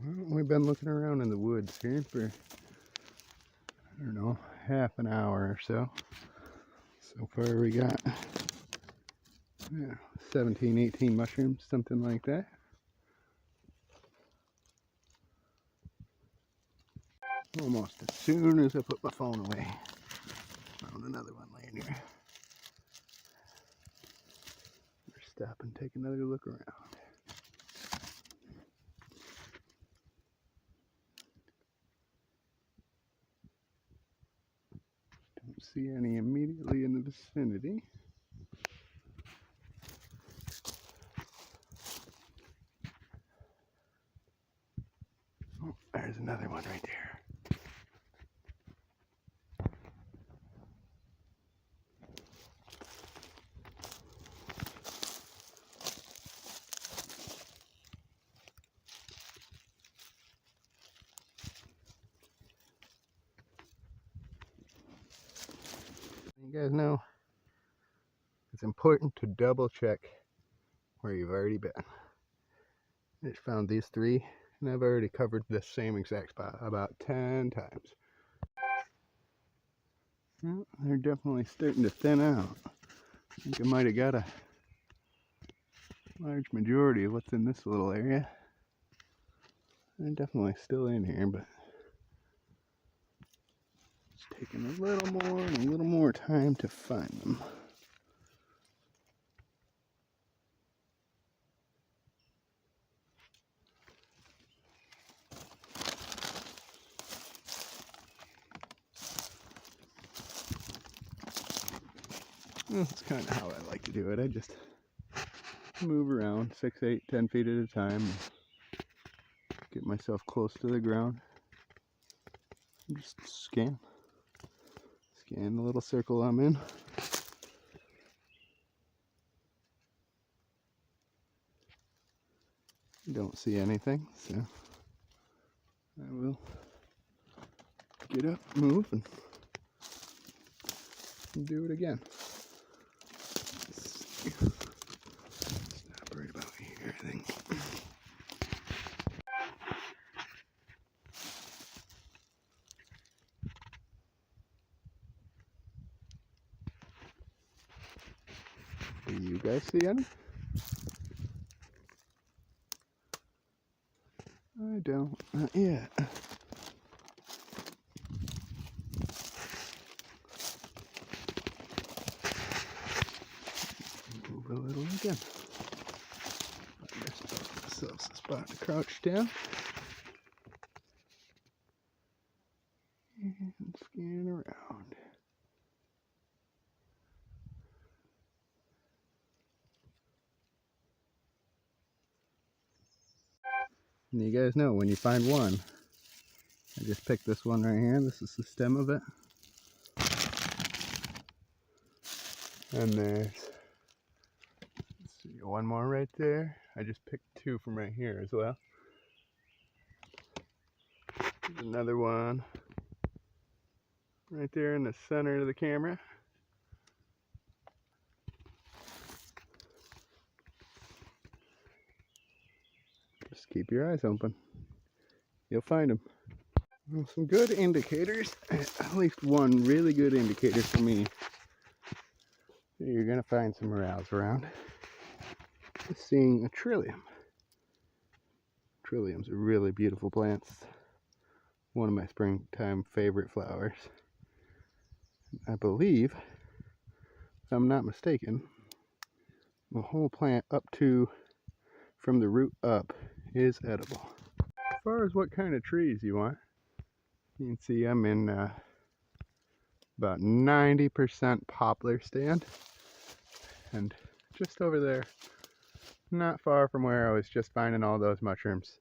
Well, we've been looking around in the woods here for, I don't know, half an hour or so. So far we got 17, 18 mushrooms, something like that. Almost as soon as I put my phone away, found another one laying here. Better stop and take another look around. Don't see any immediately in the vicinity. Oh, there's another one right there. You guys know it's important to double check where you've already been. I just found these three and I've already covered this same exact spot about 10 times. Well, they're definitely starting to thin out. I think I might have got a large majority of what's in this little area. They're definitely still in here, but it's taking a little more and a little more time to find them. That's kind of how I like to do it. I just move around 6, 8, 10 feet at a time, and get myself close to the ground, and just scan the little circle I'm in. Don't see anything, so I will get up, move, and do it again. Stop right about here, I think. Do you guys see any? I don't, not yet. Move a little again. I guess put ourselves a spot to crouch down. And scan around. And you guys know when you find one, I just picked this one right here. This is the stem of it. And there's, let's see, one more right there. I just picked two from right here as well. There's another one right there in the center of the camera. Just keep your eyes open. You'll find them. Well, some good indicators, at least one really good indicator for me. You're going to find some morels around. Just seeing a trillium. Trilliums are really beautiful plants. One of my springtime favorite flowers. I believe, if I'm not mistaken, the whole plant up to, from the root up, is edible. As far as what kind of trees you want, you can see I'm in about 90% poplar stand. And just over there, not far from where I was just finding all those mushrooms,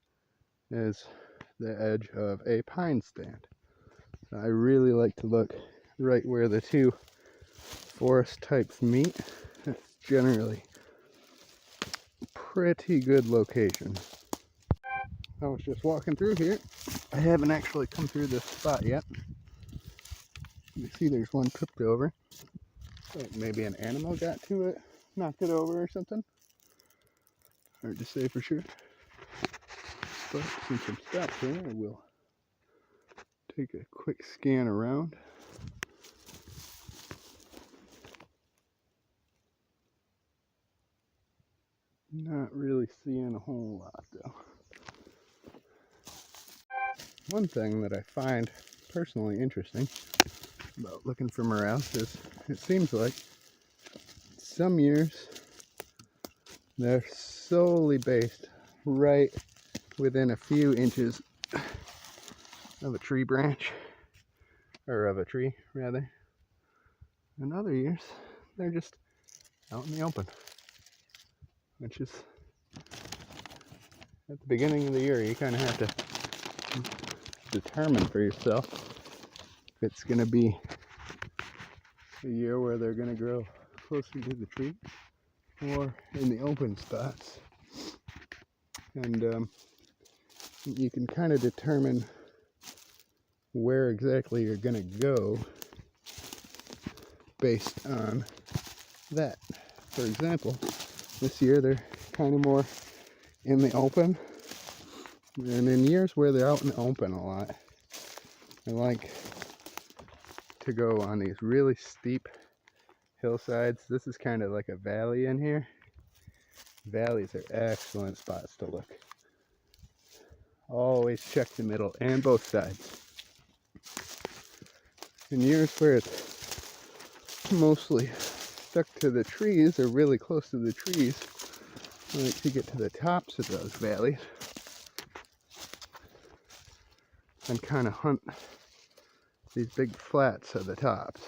is the edge of a pine stand. So I really like to look right where the two forest types meet. It's generally a pretty good location. I was just walking through here. I haven't actually come through this spot yet. You see there's one tripped over. Like maybe an animal got to it, knocked it over or something. Hard to say for sure. But since I'm stopped here, I will take a quick scan around. Not really seeing a whole lot though. One thing that I find personally interesting about looking for morels is it seems like some years they're solely based right within a few inches of a tree branch, or of a tree rather. And other years they're just out in the open, which is, at the beginning of the year you kind of have to determine for yourself if it's going to be a year where they're going to grow closer to the tree or in the open spots. And you can kind of determine where exactly you're going to go based on that. For example, this year they're kind of more in the open, and in years where they're out in the open a lot, I like to go on these really steep hillsides. This is kind of like a valley in here. Valleys are excellent spots to look. Always check the middle and both sides. In years where it's mostly stuck to the trees or really close to the trees, I like to get to the tops of those valleys and kind of hunt these big flats at the tops.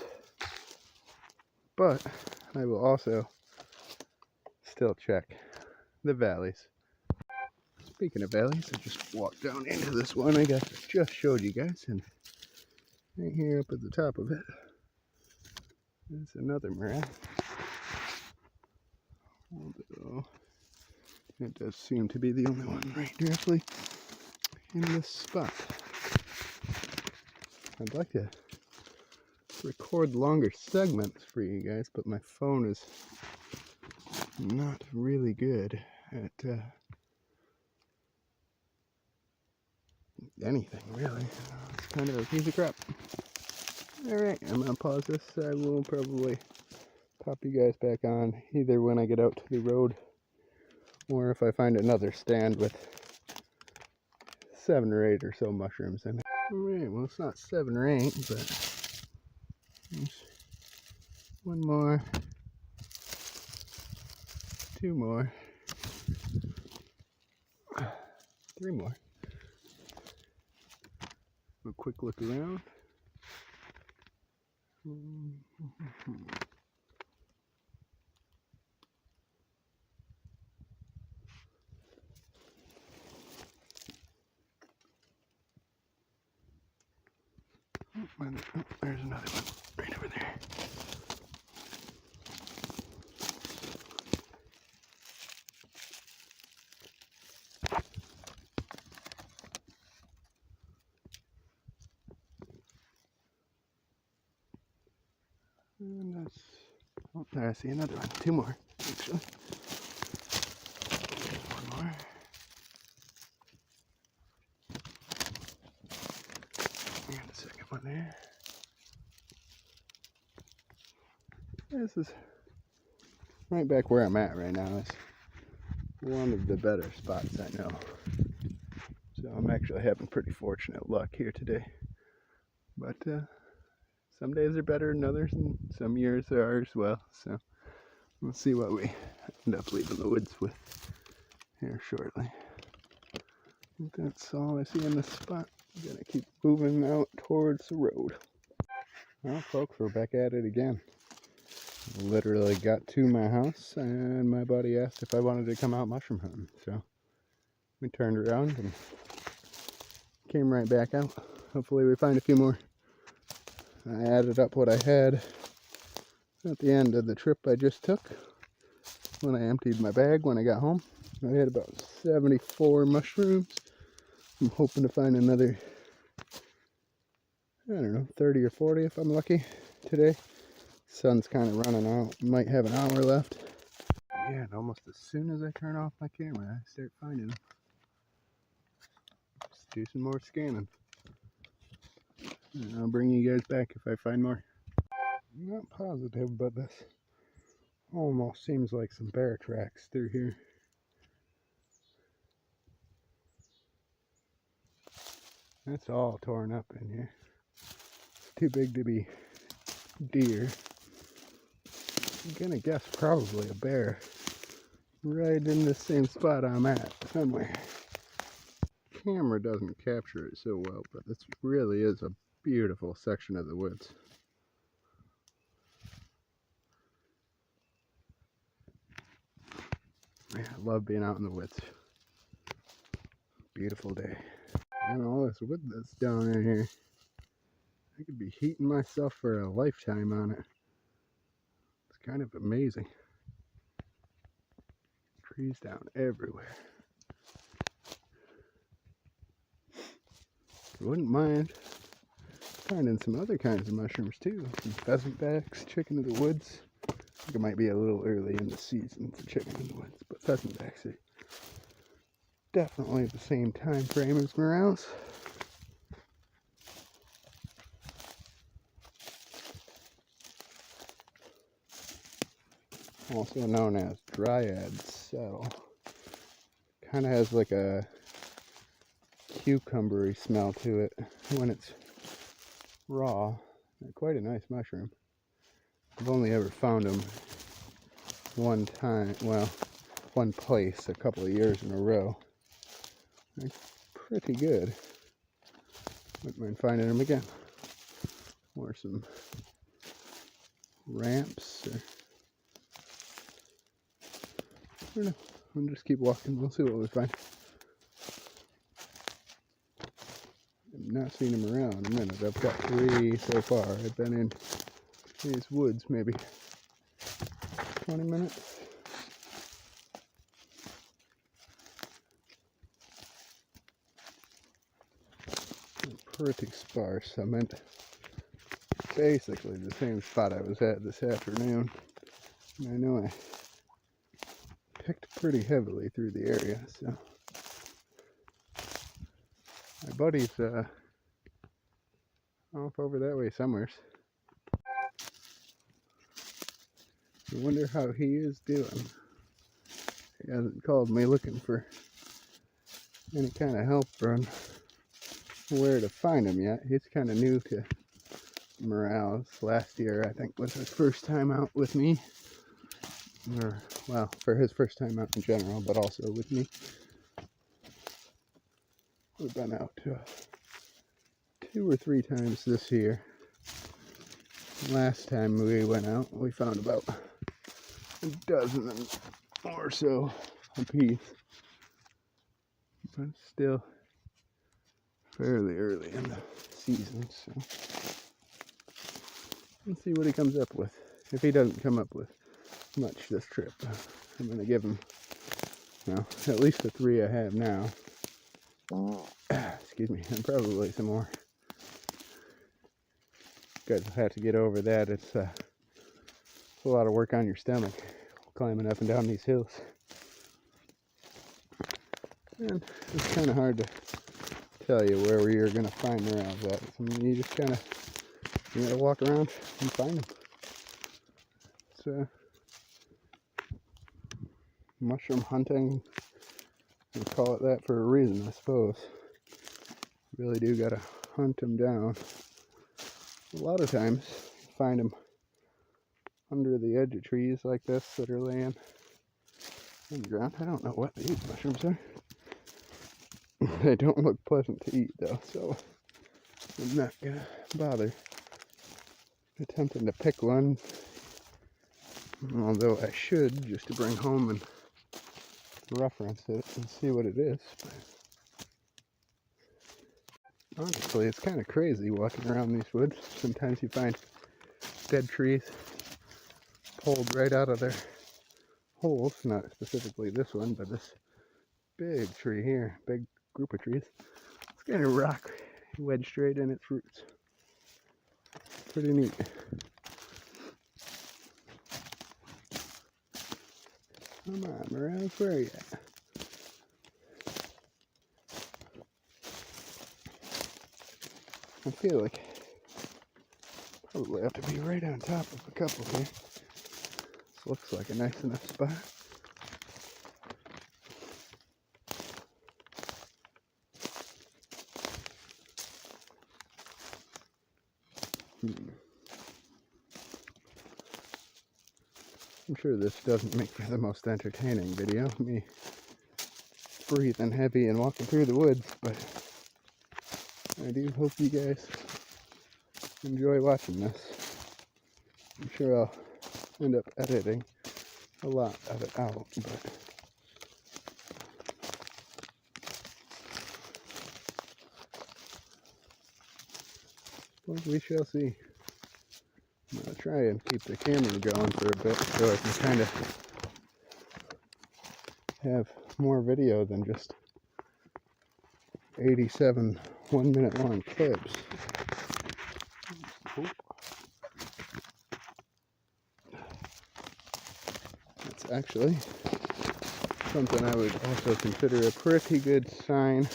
But I will also still check the valleys. Speaking of valleys, I just walked down into this one I just showed you guys, and right here up at the top of it is another morel. Although it does seem to be the only one right directly in this spot. I'd like to record longer segments for you guys, but my phone is not really good at anything really. It's kind of a piece of crap. Alright, I'm gonna pause this. I will probably pop you guys back on either when I get out to the road or if I find another stand with 7 or 8 or so mushrooms in it. Alright, well it's not 7 or 8, but there's one more, 2 more, 3 more. A quick look around. Oh, there's another one right over there. And that's, oh, there I see another one. 2 more, actually. 1 more. And a second one there. This is right back where I'm at right now. It's one of the better spots I know. So I'm actually having pretty fortunate luck here today. But some days are better than others, and some years are as well. So we'll see what we end up leaving the woods with here shortly. That's all I see in this spot. I'm gonna keep moving out towards the road. Well, folks, we're back at it again. Literally got to my house and my buddy asked if I wanted to come out mushroom hunting. So we turned around and came right back out. Hopefully we find a few more. I added up what I had at the end of the trip I just took when I emptied my bag when I got home. I had about 74 mushrooms. I'm hoping to find another, I don't know, 30 or 40 if I'm lucky today. Sun's kind of running out. Might have an hour left. Yeah, and almost as soon as I turn off my camera, I start finding them. do some more scanning. And I'll bring you guys back if I find more. I'm not positive, but this almost seems like some bear tracks through here. That's all torn up in here. It's too big to be deer. I'm gonna guess probably a bear. Right in the same spot I'm at, somewhere. Camera doesn't capture it so well, but this really is a beautiful section of the woods. Yeah, I love being out in the woods. Beautiful day. And all this wood that's down in here, I could be heating myself for a lifetime on it. It's kind of amazing. Trees down everywhere. I wouldn't mind finding some other kinds of mushrooms too. Some pheasant backs, chicken of the woods. I think it might be a little early in the season for chicken in the woods, but pheasant backs are definitely the same time frame as morels. Also known as dryad settle. Kind of has like a cucumbery smell to it when it's raw. They're quite a nice mushroom. I've only ever found them one time, well, one place a couple of years in a row. They're pretty good. Wouldn't mind finding them again. Or some ramps, or I don't know. We'll just keep walking. We'll see what we find. I've not seen them around in a minute. I've got 3 so far. I've been in these woods maybe 20 minutes. Pretty sparse. I meant basically the same spot I was at this afternoon. And I know I picked pretty heavily through the area, so my buddy's off over that way somewhere. I wonder how he is doing. He hasn't called me looking for any kind of help on where to find him yet. He's kind of new to morels. Last year, I think, was his first time out with me. Or, well, for his first time out in general, but also with me. We've been out 2 or 3 times this year. Last time we went out, we found about a dozen or so apiece. But still fairly early in the season, so let's see what he comes up with. If he doesn't come up with much this trip, I'm going to give him, well, at least the 3 I have now. Excuse me, and probably some more. You guys will have to get over that. It's a lot of work on your stomach, climbing up and down these hills. And it's kind of hard to tell you where you're going to find morels at. I mean, you just kind of, you got to walk around and find them. It's mushroom hunting. We call it that for a reason, I suppose. You really do got to hunt them down. A lot of times, you find them under the edge of trees like this that are laying on the ground. I don't know what these mushrooms are. They don't look pleasant to eat though, so I'm not gonna bother attempting to pick one. Although I should, just to bring home and reference it and see what it is. But honestly, it's kind of crazy walking around these woods. Sometimes you find dead trees pulled right out of their holes. Not specifically this one, but this big tree here, big group of trees. It's got a rock wedged right in its roots. Pretty neat. Come on, morels, where are you at? I feel like probably have to be right on top of a couple here. This looks like a nice enough spot. I'm sure this doesn't make for the most entertaining video, me breathing heavy and walking through the woods, but I do hope you guys enjoy watching this. I'm sure I'll end up editing a lot of it out, but we shall see. I'll try and keep the camera going for a bit so I can kind of have more video than just 87 1-minute long clips. That's actually something I would also consider a pretty good sign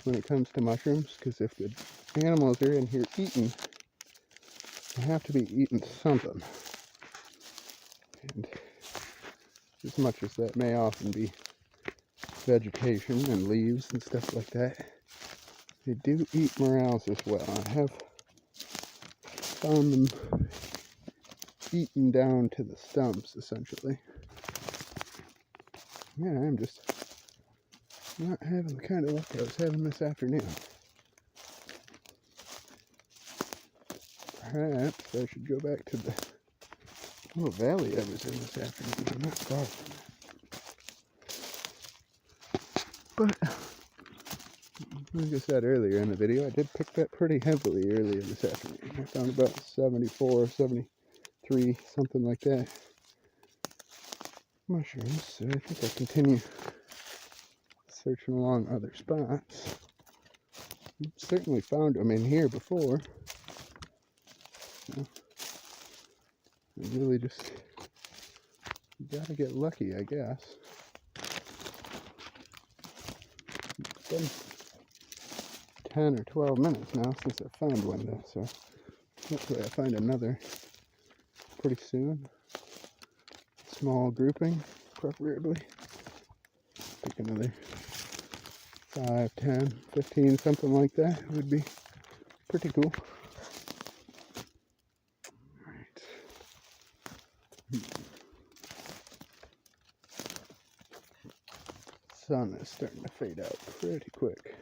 when it comes to mushrooms, because if the animals are in here eating, they have to be eating something. And as much as that may often be vegetation and leaves and stuff like that, they do eat morels as well. I have found them eaten down to the stumps, essentially. Man, I'm just not having the kind of luck I was having this afternoon. Perhaps I should go back to the little valley I was in this afternoon. I'm not far from it. But, like I said earlier in the video, I did pick that pretty heavily earlier this afternoon. I found about 74, 73, something like that, mushrooms. So I think I'll continue searching along other spots. I've certainly found them in here before. So, I really just gotta get lucky, I guess. It's been 10 or 12 minutes now since I found one though, so hopefully I find another pretty soon. Small grouping, preferably. Pick another 5, 10, 15, something like that would be pretty cool. Sun is starting to fade out pretty quick.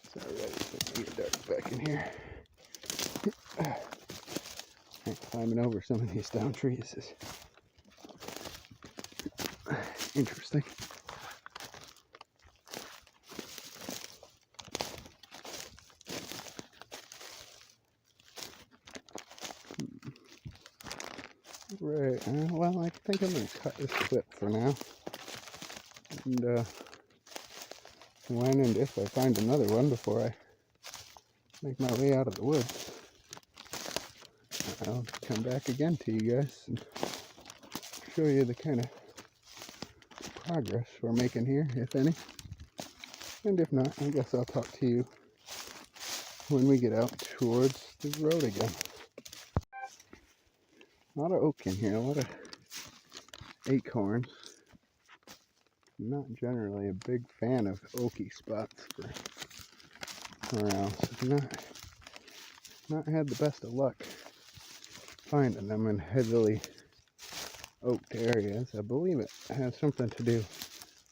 It's alright, it's gonna get dark back in here. Climbing over some of these down trees is interesting. Right, well, I think I'm going to cut this clip for now. And when and if I find another one before I make my way out of the woods, I'll come back again to you guys and show you the kind of progress we're making here, if any. And if not, I guess I'll talk to you when we get out towards the road again. A lot of oak in here, a lot of acorns. I'm not generally a big fan of oaky spots for morels. I've not had the best of luck finding them in heavily oaked areas. I believe it has something to do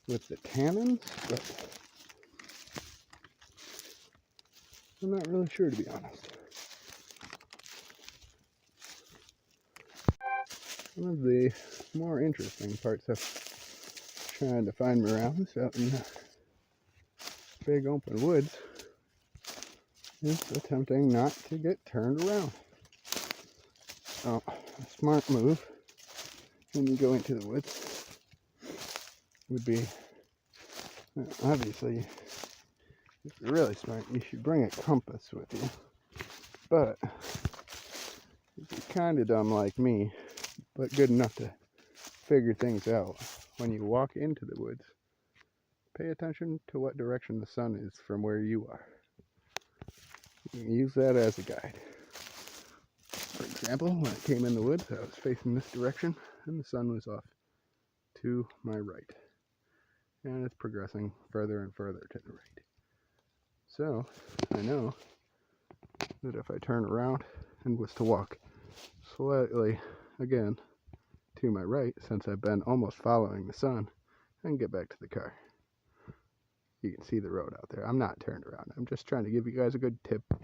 with the tannins, but I'm not really sure, to be honest. One of the more interesting parts of trying to find morels out in the big open woods is attempting not to get turned around. So, a smart move when you go into the woods would be, obviously, if you're really smart, you should bring a compass with you. But if you're kind of dumb like me, but good enough to figure things out, when you walk into the woods, pay attention to what direction the sun is from where you are. use that as a guide. For example, when I came in the woods, I was facing this direction and the sun was off to my right. And it's progressing further and further to the right. So I know that if I turn around and was to walk slightly again to my right, since I've been almost following the sun, I can get back to the car. You can see the road out there. I'm not turned around. I'm just trying to give you guys a good tip.